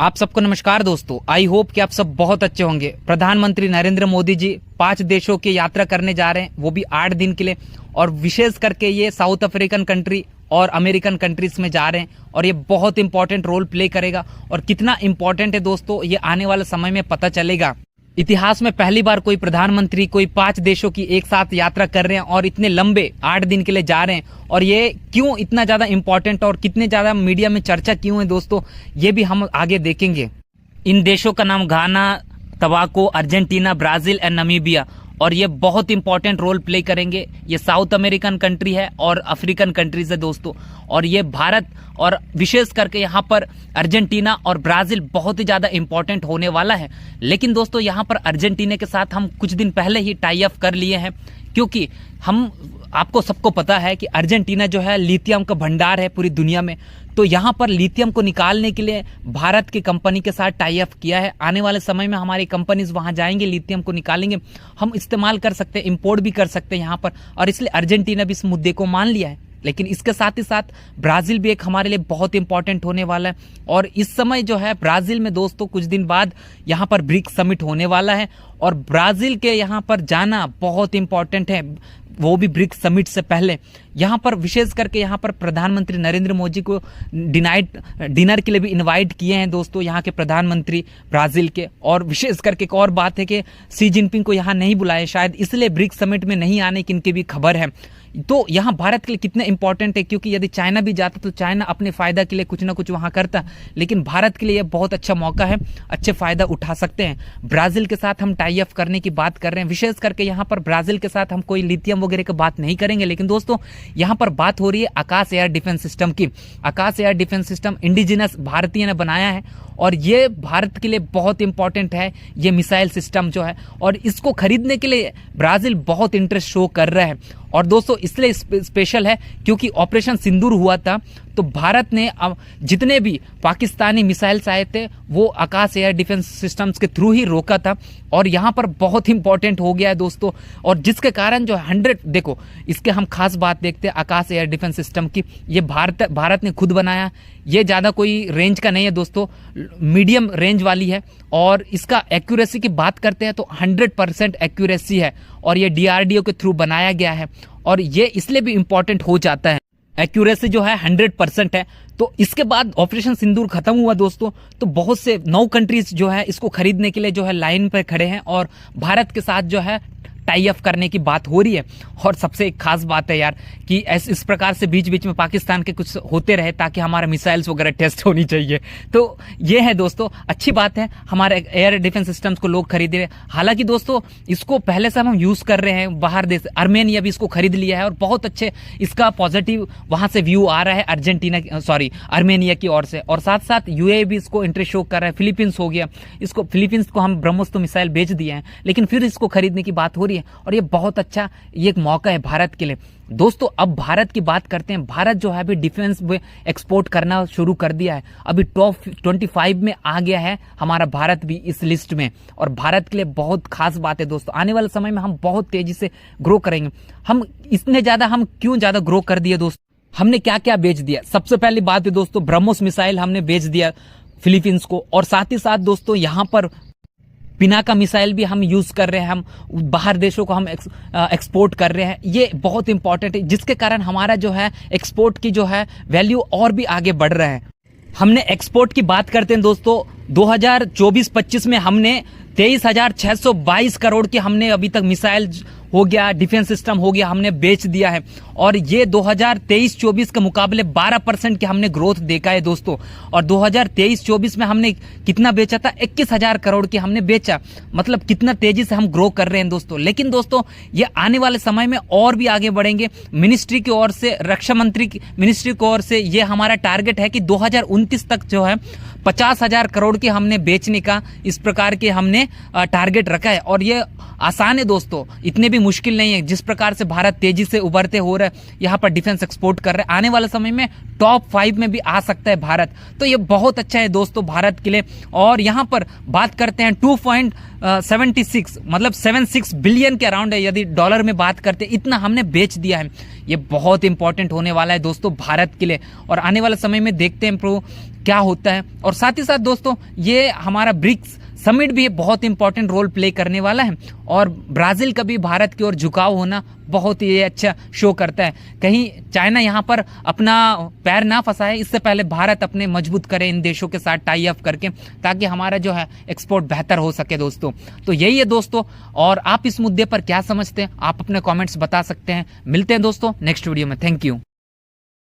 आप सबको नमस्कार दोस्तों। आई होप कि आप सब बहुत अच्छे होंगे। प्रधानमंत्री नरेंद्र मोदी जी 5 देशों की यात्रा करने जा रहे हैं, वो भी 8 दिन के लिए, और विशेष करके ये साउथ अफ्रीकन कंट्री और अमेरिकन कंट्रीज में जा रहे हैं और ये बहुत इंपॉर्टेंट रोल प्ले करेगा। और कितना इंपॉर्टेंट है दोस्तों, ये आने वाले समय में पता चलेगा। इतिहास में पहली बार कोई प्रधानमंत्री कोई 5 देशों की एक साथ यात्रा कर रहे हैं और इतने लंबे 8 दिन के लिए जा रहे हैं। और ये क्यों इतना ज्यादा इंपॉर्टेंट और कितने ज्यादा मीडिया में चर्चा क्यों है दोस्तों, ये भी हम आगे देखेंगे। इन देशों का नाम Ghana, Tobago, Argentina, Brazil and Namibia, और ये बहुत इंपॉर्टेंट रोल प्ले करेंगे। ये साउथ अमेरिकन कंट्री है और अफ्रीकन कंट्रीज है दोस्तों। और ये भारत और विशेष करके यहाँ पर अर्जेंटीना और ब्राजील बहुत ही ज्यादा इंपॉर्टेंट होने वाला है। लेकिन दोस्तों यहाँ पर अर्जेंटीना के साथ हम कुछ दिन पहले ही टाई अप कर लिए हैं, क्योंकि आपको सबको पता है कि अर्जेंटीना जो है लिथियम का भंडार है पूरी दुनिया में। तो यहाँ पर लिथियम को निकालने के लिए भारत की कंपनी के साथ टाई अप किया है। आने वाले समय में हमारी कंपनीज वहां जाएंगे, लिथियम को निकालेंगे, हम इस्तेमाल कर सकते हैं, इंपोर्ट भी कर सकते हैं यहाँ पर। और इसलिए अर्जेंटीना भी इस मुद्दे को मान लिया है। लेकिन इसके साथ ही साथ ब्राजील भी एक हमारे लिए बहुत इंपॉर्टेंट होने वाला है। और इस समय जो है ब्राजील में दोस्तों कुछ दिन बाद यहाँ पर ब्रिक्स समिट होने वाला है और ब्राजील के यहाँ पर जाना बहुत इंपॉर्टेंट है, वो भी ब्रिक्स समिट से पहले। यहाँ पर विशेष करके यहाँ पर प्रधानमंत्री नरेंद्र मोदी को डिनर के लिए भी इनवाइट किए हैं दोस्तों, यहाँ के प्रधानमंत्री ब्राजील के। और विशेष करके एक और बात है कि सी जिनपिंग को यहाँ नहीं बुलाया, शायद इसलिए ब्रिक्स समिट में नहीं आने की इनकी भी खबर है। तो यहाँ भारत के लिए कितने इंपॉर्टेंट है, क्योंकि यदि चाइना भी जाता तो चाइना अपने फायदा के लिए कुछ ना कुछ वहां करता, लेकिन भारत के लिए यह बहुत अच्छा मौका है, अच्छे फायदा उठा सकते हैं। ब्राजील के साथ हम टाई अप करने की बात कर रहे हैं। विशेष करके यहाँ पर ब्राजील के साथ हम कोई लिथियम वगैरह की बात नहीं करेंगे, लेकिन दोस्तों यहाँ पर बात हो रही है आकाश एयर डिफेंस सिस्टम की। आकाश एयर डिफेंस सिस्टम इंडिजिनस भारतीय ने बनाया है और ये भारत के लिए बहुत इंपॉर्टेंट है, ये मिसाइल सिस्टम जो है। और इसको खरीदने के लिए ब्राजील बहुत इंटरेस्ट शो कर रहा है। और दोस्तों इसलिए स्पेशल है क्योंकि ऑपरेशन सिंदूर हुआ था तो भारत ने जितने भी पाकिस्तानी मिसाइल्स आए थे वो आकाश एयर डिफेंस सिस्टम्स के थ्रू ही रोका था। और यहाँ पर बहुत इंपॉर्टेंट हो गया है दोस्तों, और जिसके कारण जो 100 देखो, इसके हम खास बात देखते हैं आकाश एयर डिफेंस सिस्टम की। ये भारत ने खुद बनाया, ये ज़्यादा कोई रेंज का नहीं है दोस्तों, मीडियम रेंज वाली है। और इसका एक्यूरेसी की बात करते हैं तो 100% एक्यूरेसी है और ये DRDO के थ्रू बनाया गया है। और ये इसलिए भी इंपॉर्टेंट हो जाता है, एक्यूरेसी जो है 100% है। तो इसके बाद ऑपरेशन सिंदूर खत्म हुआ दोस्तों, तो बहुत से 9 कंट्रीज जो है इसको खरीदने के लिए जो है लाइन पर खड़े हैं और भारत के साथ जो है टाई अप करने की बात हो रही है। और सबसे एक खास बात है यार कि इस प्रकार से बीच बीच में पाकिस्तान के कुछ होते रहे ताकि हमारे मिसाइल्स वगैरह टेस्ट होनी चाहिए। तो ये है दोस्तों, अच्छी बात है, हमारे एयर डिफेंस सिस्टम्स को लोग खरीद रहे हैं। हालांकि दोस्तों इसको पहले से हम यूज कर रहे हैं, बाहर देश आर्मेनिया भी इसको खरीद लिया है और बहुत अच्छे इसका पॉजिटिव वहां से व्यू आ रहा है आर्मेनिया की ओर से। और साथ साथ UAE भी इसको इंटरेस्ट शो कर रहा है। फिलीपींस हो गया, इसको फिलीपींस को हम ब्रह्मोस मिसाइल बेच दिए हैं, लेकिन फिर इसको खरीदने की बात हो रही है। और ये बहुत अच्छा ये एक मौका है भारत के लिए दोस्तों। अब भारत की बात करते हैं। भारत जो है अभी डिफेंस में एक्सपोर्ट करना शुरू कर दिया है, अभी टॉप 25 में आ गया है हमारा भारत भी इस लिस्ट में। और भारत के लिए बहुत खास बात है दोस्तों, आने वाले समय में हम बहुत तेजी से ग्रो करेंगे। हम क्यों ज्यादा ग्रो कर दिए दोस्तों, हमने क्या क्या बेच दिया। सबसे पहली बात है दोस्तों, ब्रह्मोस मिसाइल हमने बेच दिया फिलीपींस को। और साथ ही साथ दोस्तों यहाँ पर पिनाका मिसाइल भी हम यूज कर रहे हैं, हम बाहर देशों को हम एक्सपोर्ट कर रहे हैं। ये बहुत इंपॉर्टेंट है, जिसके कारण हमारा जो है एक्सपोर्ट की जो है वैल्यू और भी आगे बढ़ रहा है। हमने एक्सपोर्ट की बात करते हैं दोस्तों, 2024-25 में हमने 23,622 करोड़ की हमने अभी तक मिसाइल हो गया, डिफेंस सिस्टम हो गया, हमने बेच दिया है। और ये 2023-24 के मुकाबले 12% की हमने ग्रोथ देखा है दोस्तों। और 2023-24 में हमने कितना बेचा था, 21,000 करोड़ की हमने बेचा। मतलब कितना तेजी से हम ग्रो कर रहे हैं दोस्तों। लेकिन दोस्तों ये आने वाले समय में और भी आगे बढ़ेंगे। मिनिस्ट्री की ओर से, रक्षा मंत्री की मिनिस्ट्री की ओर से ये हमारा टारगेट है कि 2029 तक जो है 50,000 करोड़ की हमने बेचने का इस प्रकार के हमने टारगेट रखा है। और ये आसान है दोस्तों, इतने भी मुश्किल नहीं है। जिस प्रकार से भारत तेजी से उभरते हो रहा है, यहाँ पर डिफेंस एक्सपोर्ट कर रहे हैं, आने वाले समय में टॉप 5 में भी आ सकता है भारत। तो ये बहुत अच्छा है दोस्तों भारत के लिए। और यहाँ पर बात करते हैं 2.76 मतलब 76 बिलियन के अराउंड है, यदि डॉलर में बात करते हैं, इतना हमने बेच दिया है। ये बहुत इंपॉर्टेंट होने वाला है दोस्तों भारत के लिए, और आने वाले समय में देखते हैं प्रो क्या होता है। और साथ ही साथ दोस्तों ये हमारा ब्रिक्स समिट भी बहुत इंपॉर्टेंट रोल प्ले करने वाला है, और ब्राजील का भी भारत की ओर झुकाव होना बहुत ही अच्छा शो करता है। कहीं चाइना यहाँ पर अपना पैर ना फंसाए, इससे पहले भारत अपने मजबूत करे इन देशों के साथ टाई अप करके, ताकि हमारा जो है एक्सपोर्ट बेहतर हो सके दोस्तों। तो यही है दोस्तों, और आप इस मुद्दे पर क्या समझते हैं आप अपने कमेंट्स बता सकते हैं। मिलते हैं दोस्तों नेक्स्ट वीडियो में। Thank you.